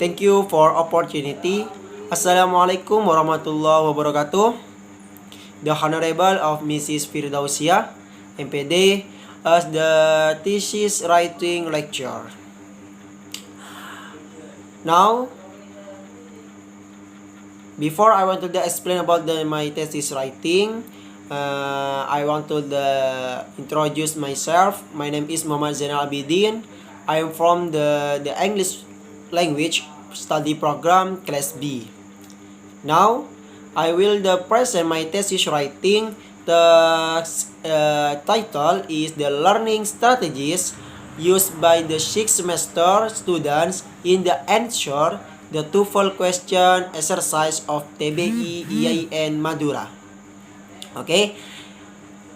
Thank you for opportunity. Assalamualaikum warahmatullahi wabarakatuh. The Honorable of Mrs. Firdausia, MPD, as the thesis writing lecture. Now, before I want to explain about my thesis writing, I want to introduce myself. My name is Muhammad Zainal Abidin. I am from the English language study program class B. Now, I will present my thesis writing. The title is the learning strategies used by the 6th semester students in the answer the TOEFL question exercise of TBI UAS Madura. Okay,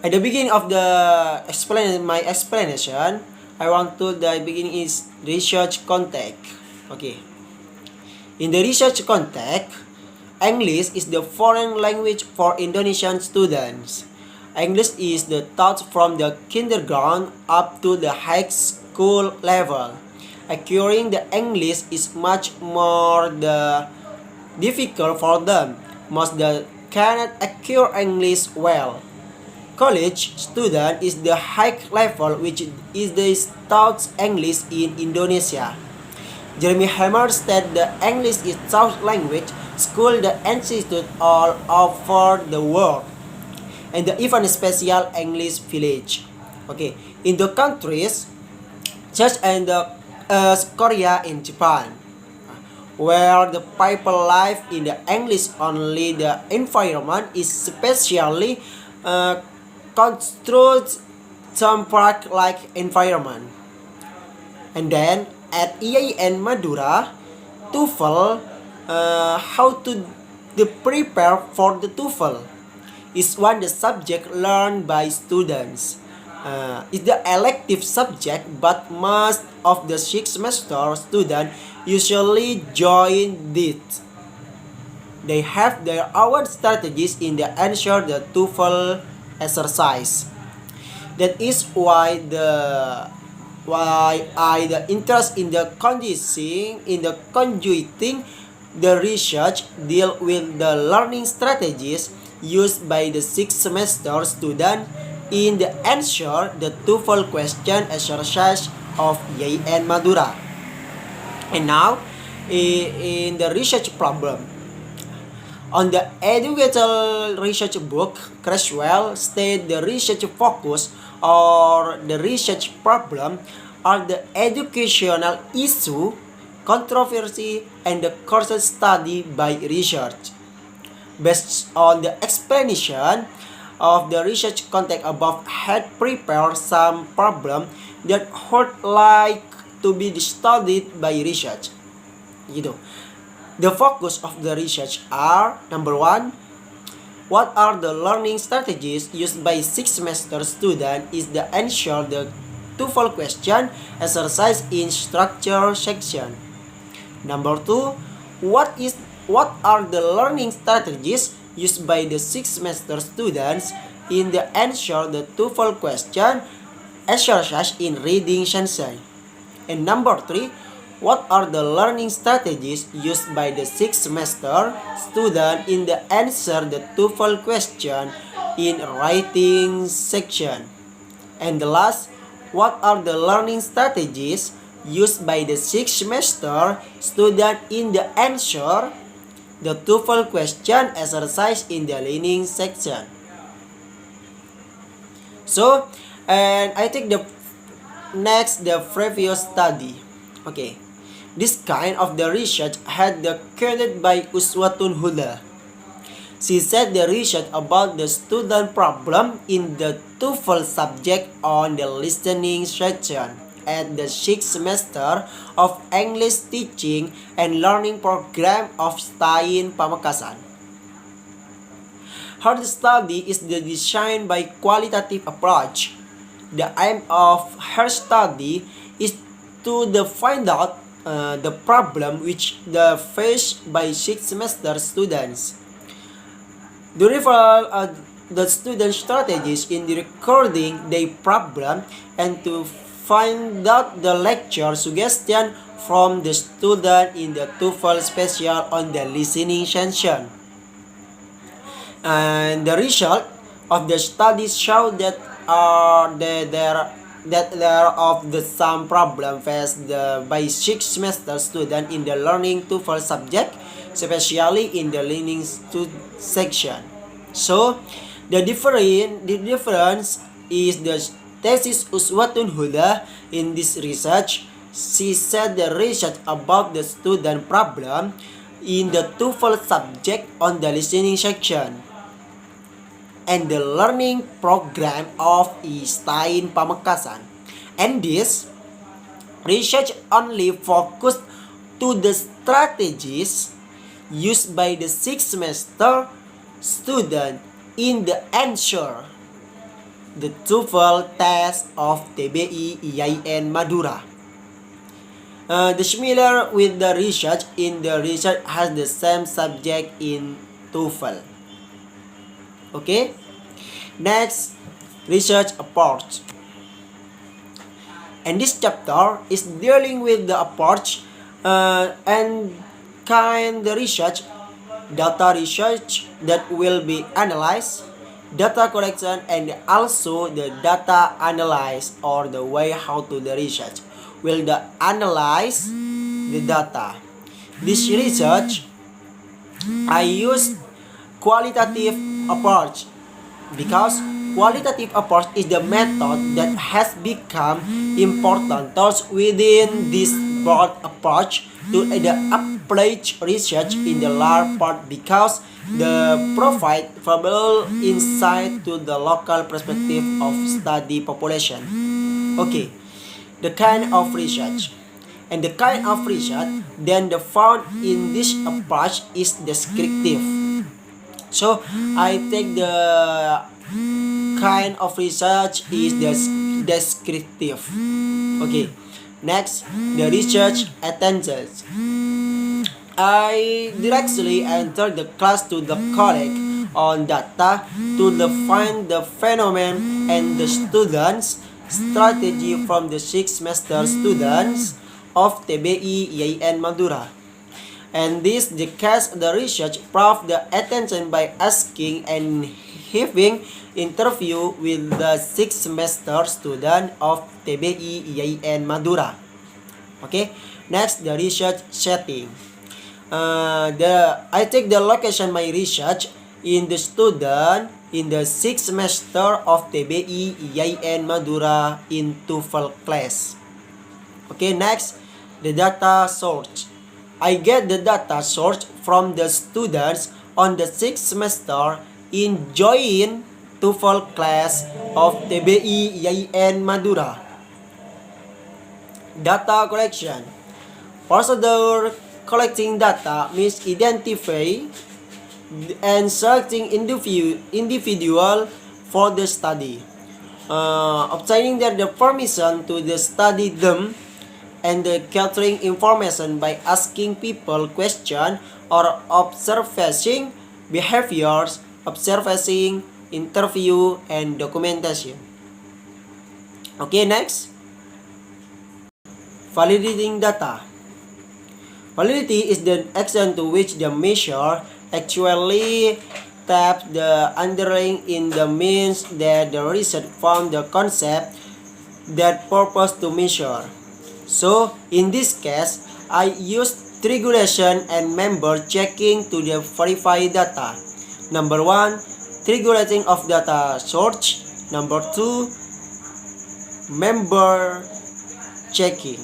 at the beginning of my explanation, I want to begin is research context. Okay, in the research context, English is the foreign language for Indonesian students. English is taught from the kindergarten up to the high school level. Acquiring the English is much more difficult for them. Most cannot acquire English well. College student is the high level which is taught English in Indonesia. Jeremy Hammer said the English is taught language school the institute all over the world, and even special English village. Okay, in the countries such as Korea and Japan, where the people live in the English only, the environment is specially constructed some park-like environment. And then at UAS Madura, TOEFL, how to prepare for the TOEFL is one the subject learned by students. It's the elective subject, but most of the 6th semester students usually join it. They have their own strategies in the answer the TOEFL exercise. That is why the interest in the conjugating the research deal with the learning strategies used by the 6th semester student in the answer the TOEFL question exercise of UAS Madura. And now in the research problem. On the educational research book, Creswell stated the research focus or the research problem are the educational issue, controversy, and the course study by research. Based on the explanation of the research context above, had prepared some problem that would like to be studied by research. The focus of the research are: number 1, what are the learning strategies used by 6th semester student is the answer the TOEFL question exercise in structure section. Number 2, what are the learning strategies used by the 6th semester students in the answer the TOEFL question exercise in reading section. And number 3, what are the learning strategies used by the 6th semester student in the answer the TOEFL question in writing section. And the last, what are the learning strategies used by the 6th semester student in the answer the TOEFL question exercise in the learning section. So, and I think the previous study. Okay, this kind of the research had created by Uswatun Huda. She said the research about the student problem in the TOEFL subject on the listening section at the 6th semester of English teaching and learning program of Stein Pamekasan. Her study is designed by qualitative approach. The aim of her study is to find out the problem which faced by 6th semester students. To reveal the student strategies in the recording their problem and to find out the lecture suggestion from the student in the TOEFL special on the listening session. And the result of the studies show that there of the some problem faced by 6 semester student in the learning TOEFL subject, especially in the learning section. So the difference is the thesis Uswatun Huda. In this research, she said the research about the student problem in the TOEFL subject on the listening section and the learning program of Stein Pamekasan. And this research only focused to the strategies used by the 6 semester student in the answer the TOEFL test of TBI IAIN Madura. The similar with the research in the research has the same subject in TOEFL. Okay, next, research approach. And this chapter is dealing with the approach and kind of research, data research that will be analyzed, data collection, and also the data analyze or the way how to the research will the analyze the data. This research I use qualitative approach because qualitative approach is the method that has become important thus within this broad approach to the applied research in the large part because the provide valuable insight to the local perspective of study population. Okay, the kind of research. And the kind of research then the found in this approach is descriptive. So I take the kind of research is descriptive. Okay, next, the research attendance. I directly entered the class to the collect on data to define the phenomenon and the students' strategy from the 6 semester students of TBI IAIN Madura. And this the case the research proved the attention by asking and having interview with the 6 semester student of TBI IAIN Madura. Okay, next, the research setting. I take the location my research in the student in the 6 semester of TBI IAIN Madura in TOEFL class. Okay, next, the data source. I get the data source from the students on the 6 semester in joint TOEFL class of TBI IAIN Madura. Data collection. Procedure collecting data means identify and selecting individual for the study, obtaining the permission to the study them, and gathering information by asking people questions or observing behaviors, observing, interview, and documentation. Okay, next, validating data. Validity is the action to which the measure actually taps the underlying in the means that the research found the concept that purpose to measure. So, in this case, I use triangulation and member checking to the verify data. Number 1, triangulating of data source. Number 2, member checking.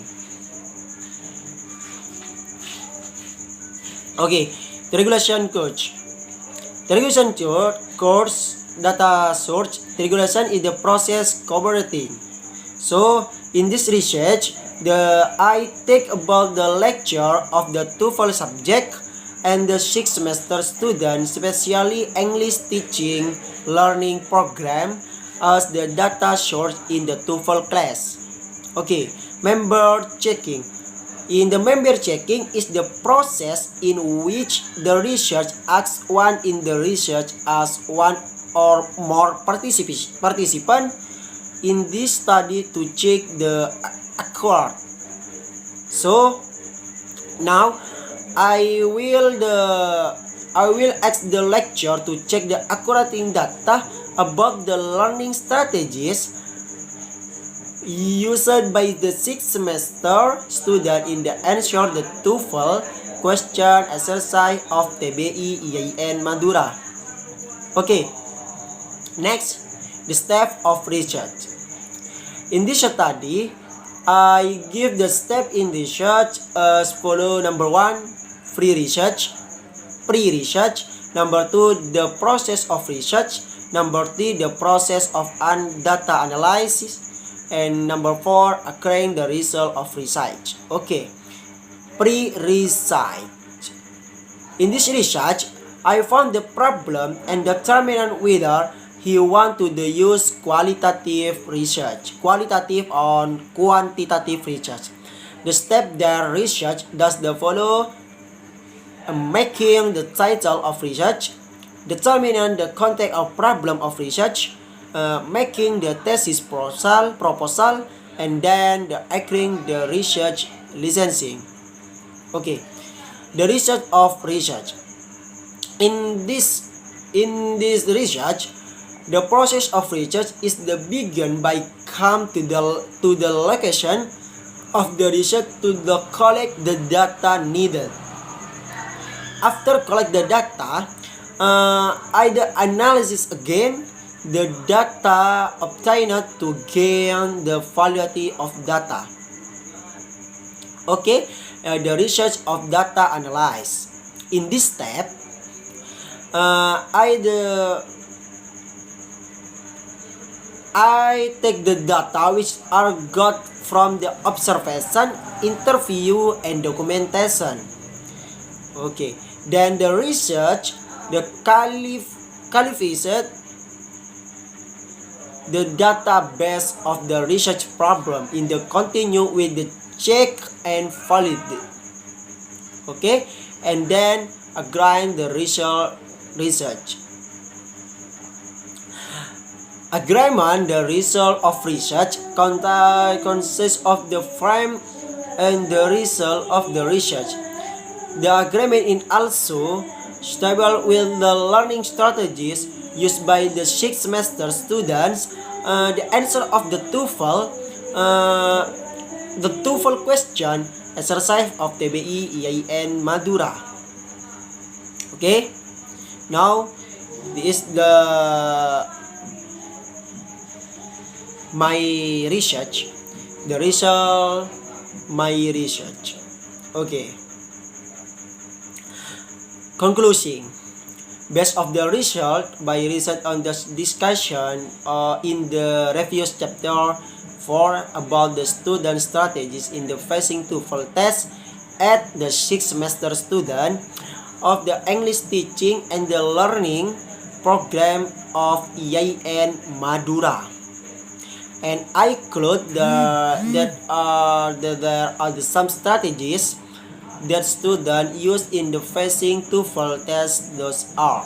Okay, triangulation course. Triangulation course data source. Triangulation is the process cooperating. So, in this research, I take about the lecture of the TOEFL subject and the 6 semester student, especially English teaching learning program as the data source in the TOEFL class. Okay, member checking. In the member checking is the process in which the research asks one in the research as one or more participant in this study to check the accord. So now I will ask the lecturer to check the accurate data about the learning strategies used by the sixth semester student in the answer the TOEFL question exercise of TBI IAIN Madura. Okay, next, the step of research. In this study, I give the step in research as follow. Number 1, pre-research. Number 2, the process of research. Number 3, the process of data analysis. And number 4, acquiring the result of research. Okay, pre-research. In this research, I found the problem and determined whether he want to use qualitative research, qualitative or quantitative research. The step that research does the follow: making the title of research, determining the content of problem of research, making the thesis proposal, and then the acquiring the research licensing. Okay, the research of research. In this research, the process of research is the begin by come to the location of the research to collect the data needed. After collect the data, either analysis again the data obtained to gain the validity of data. Okay, the research of data analysis. In this step, I take the data which are got from the observation, interview, and documentation. Okay, then the research, the qualified the database of the research problem in the continue with the check and validate. Okay, and then agreeing the research. Agreement, the result of research, consists of the frame and the result of the research. The agreement is also stable with the learning strategies used by the sixth semester students. The answer of the TOEFL question exercise of TBI IAIN Madura. Okay, now this is my research, the result, my research. Okay, conclusion. Based of the result by research on the discussion in the review chapter 4 about the student strategies in the facing TOEFL test at the sixth semester student of the English teaching and the learning program of IAIN Madura. And I conclude that there are some strategies that students use in the facing TOEFL test. Those are: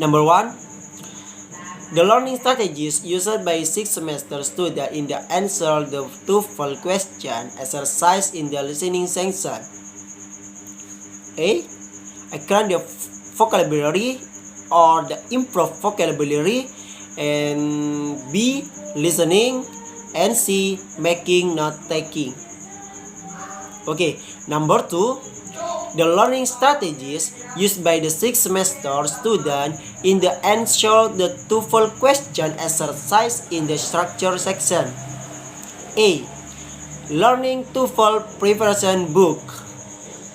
number 1, the learning strategies used by sixth semester students in the answer the TOEFL question exercise in the listening section. A, acquire the vocabulary or the improve vocabulary, and B, listening, and C, making note taking. Okay, number 2, the learning strategies used by the sixth semester student in the answer the TOEFL question exercise in the structure section. A, learning TOEFL preparation book.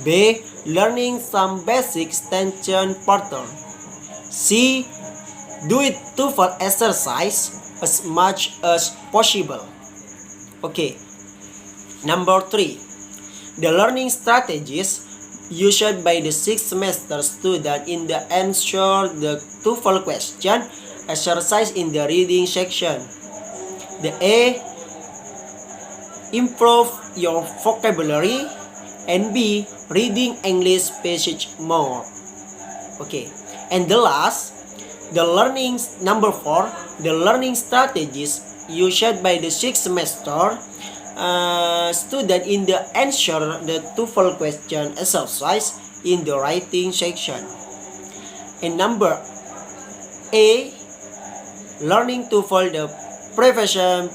B, learning some basic extension pattern. C, do it TOEFL exercise as much as possible. Okay, number 3, the learning strategies used by the sixth semester student in the answer the TOEFL question exercise in the reading section. The A, improve your vocabulary, and B, reading English passage more. Okay, and the last, the number 4, the learning strategies used by the sixth semester student in the answer the TOEFL question exercise in the writing section. And number A, learning TOEFL the preparation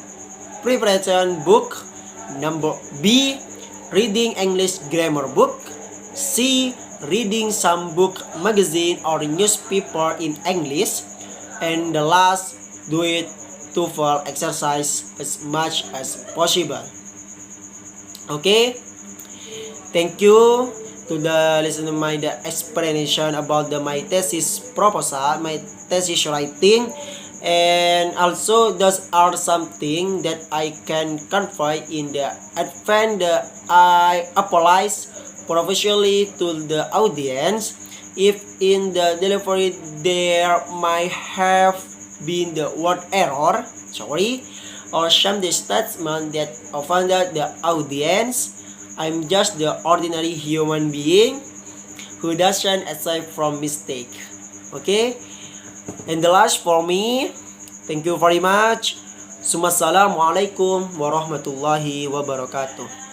book. Number B, reading English grammar book. C, reading some book, magazine or newspaper in English. And the last, do it TOEFL exercise as much as possible. Okay, thank you to the listener my the explanation about my thesis proposal, my thesis writing, and also those are something that I can convey in the advance. I apologize professionally to the audience if in the delivery there might have been the word error, sorry, or some statement that offended the audience. I'm just the ordinary human being who doesn't escape from mistake. Okay? And the last for me, thank you very much. Assalamualaikum warahmatullahi wabarakatuh.